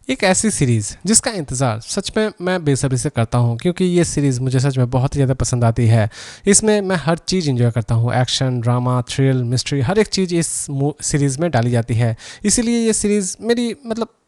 एक ऐसी सीरीज़ जिसका इंतज़ार सच में मैं बेसब्री से करता हूँ, क्योंकि ये सीरीज़ मुझे सच में बहुत ही ज़्यादा पसंद आती है। इसमें मैं हर चीज़ एंजॉय करता हूँ, एक्शन, ड्रामा, थ्रिल, मिस्ट्री, हर एक चीज़ इस सीरीज़ में डाली जाती है। इसीलिए ये सीरीज़ मेरी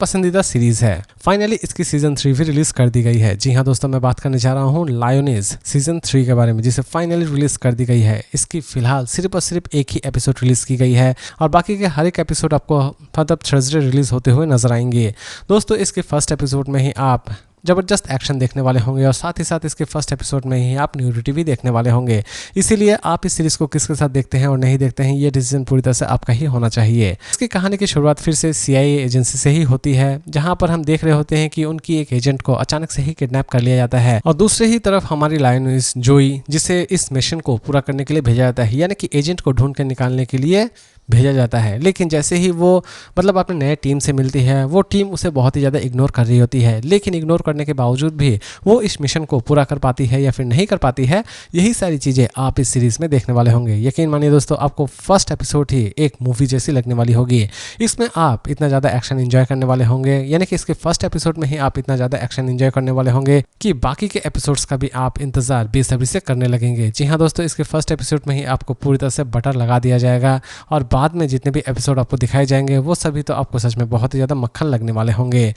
पसंदीदा सीरीज़ है। फाइनली इसकी सीज़न 3 भी रिलीज़ कर दी गई है। जी हाँ दोस्तों, मैं बात करने जा रहा हूँ लायोनेस सीज़न 3 के बारे में, जिसे फाइनली रिलीज़ कर दी गई है। इसकी फ़िलहाल सिर्फ और सिर्फ एक ही एपिसोड रिलीज़ की गई है और बाकी के हर एक एपिसोड आपको थर्सडे रिलीज़ होते हुए नजर आएंगे। दोस्तों इसके फर्स्ट एपिसोड में ही आप ज़बरदस्त एक्शन देखने वाले होंगे और साथ ही साथ इसके फर्स्ट एपिसोड में ही आप न्यूडिटी भी देखने वाले होंगे। इसीलिए आप इस सीरीज़ को किसके साथ देखते हैं और नहीं देखते हैं, ये डिसीजन पूरी तरह से आपका ही होना चाहिए। इसकी कहानी की शुरुआत फिर से CIA एजेंसी से ही होती है, जहां पर हम देख रहे होते हैं कि उनकी एक एजेंट को अचानक से ही किडनैप कर लिया जाता है और दूसरे ही तरफ हमारी लायोनेस जोई, जिसे इस मिशन को पूरा करने के लिए भेजा जाता है, यानी कि एजेंट को ढूंढ कर निकालने के लिए भेजा जाता है। लेकिन जैसे ही वो अपने नए टीम से मिलती है, वो टीम उसे बहुत ही ज़्यादा इग्नोर कर रही होती है। लेकिन इग्नोर करने के बावजूद भी वो इस मिशन को पूरा कर पाती है या फिर नहीं कर पाती है, यही सारी चीज़ें आप इस सीरीज़ में देखने वाले होंगे। यकीन मानिए दोस्तों, आपको फर्स्ट एपिसोड ही एक मूवी जैसी लगने वाली होगी। इसमें आप इतना ज़्यादा एक्शन एंजॉय करने वाले होंगे, यानी कि इसके फर्स्ट एपिसोड में ही आप इतना ज़्यादा एक्शन एंजॉय करने वाले होंगे कि बाकी के एपिसोड्स का भी आप इंतज़ार बेसब्री से करने लगेंगे। जी हाँ दोस्तों, इसके फर्स्ट एपिसोड में ही आपको पूरी तरह से बटर लगा दिया जाएगा और बाद में जितने भी एपिसोड आपको दिखाए जाएंगे वो सभी तो आपको सच में बहुत ही ज़्यादा मक्खन लगने वाले होंगे।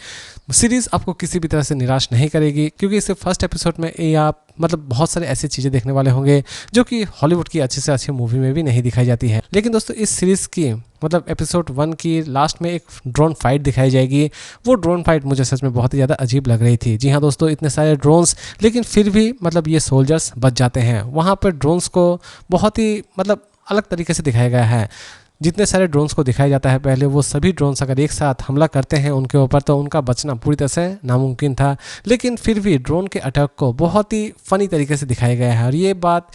सीरीज़ आपको किसी भी तरह से निराश नहीं करेगी, क्योंकि इसके फर्स्ट एपिसोड में ये आप बहुत सारे ऐसी चीज़ें देखने वाले होंगे जो कि हॉलीवुड की अच्छी से अच्छी मूवी में भी नहीं दिखाई जाती है। लेकिन दोस्तों इस सीरीज़ की एपिसोड 1 की लास्ट में एक ड्रोन फाइट दिखाई जाएगी। वो ड्रोन फाइट मुझे सच में बहुत ही ज़्यादा अजीब लग रही थी। जी हाँ दोस्तों, इतने सारे ड्रोन्स, लेकिन फिर भी ये सोल्जर्स बच जाते हैं। वहाँ पर ड्रोन्स को बहुत ही अलग तरीके से दिखाया गया है। जितने सारे ड्रोन्स को दिखाया जाता है पहले, वो सभी ड्रोन्स अगर एक साथ हमला करते हैं उनके ऊपर, तो उनका बचना पूरी तरह से नामुमकिन था। लेकिन फिर भी ड्रोन के अटैक को बहुत ही फ़नी तरीके से दिखाया गया है और ये बात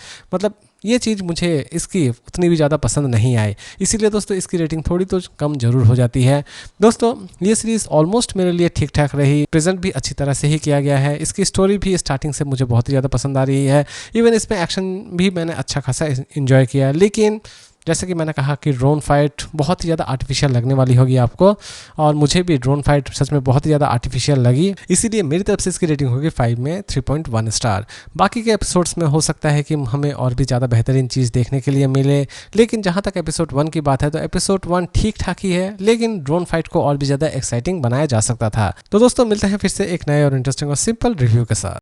ये चीज़ मुझे इसकी उतनी भी ज़्यादा पसंद नहीं आई। इसीलिए दोस्तों इसकी रेटिंग थोड़ी तो कम जरूर हो जाती है। दोस्तों ये सीरीज़ ऑलमोस्ट मेरे लिए ठीक ठाक रही, प्रेजेंट भी अच्छी तरह से ही किया गया है। इसकी स्टोरी भी स्टार्टिंग से मुझे बहुत ही ज़्यादा पसंद आ रही है। इवन इसमें एक्शन भी मैंने अच्छा खासा इन्जॉय किया। लेकिन जैसे कि मैंने कहा कि ड्रोन फाइट बहुत ही ज़्यादा आर्टिफिशियल लगने वाली होगी आपको, और मुझे भी ड्रोन फाइट सच में बहुत ही ज़्यादा आर्टिफिशियल लगी। इसीलिए मेरी तरफ से इसकी रेटिंग होगी 5 में 3.1 स्टार। बाकी के एपिसोड्स में हो सकता है कि हमें और भी ज़्यादा बेहतरीन चीज़ देखने के लिए मिले, लेकिन जहाँ तक एपिसोड 1 की बात है तो एपिसोड 1 ठीक ठाक ही है, लेकिन ड्रोन फाइट को और भी ज़्यादा एक्साइटिंग बनाया जा सकता था। तो दोस्तों मिलते हैं फिर से एक नए और इंटरेस्टिंग और सिंपल रिव्यू के साथ।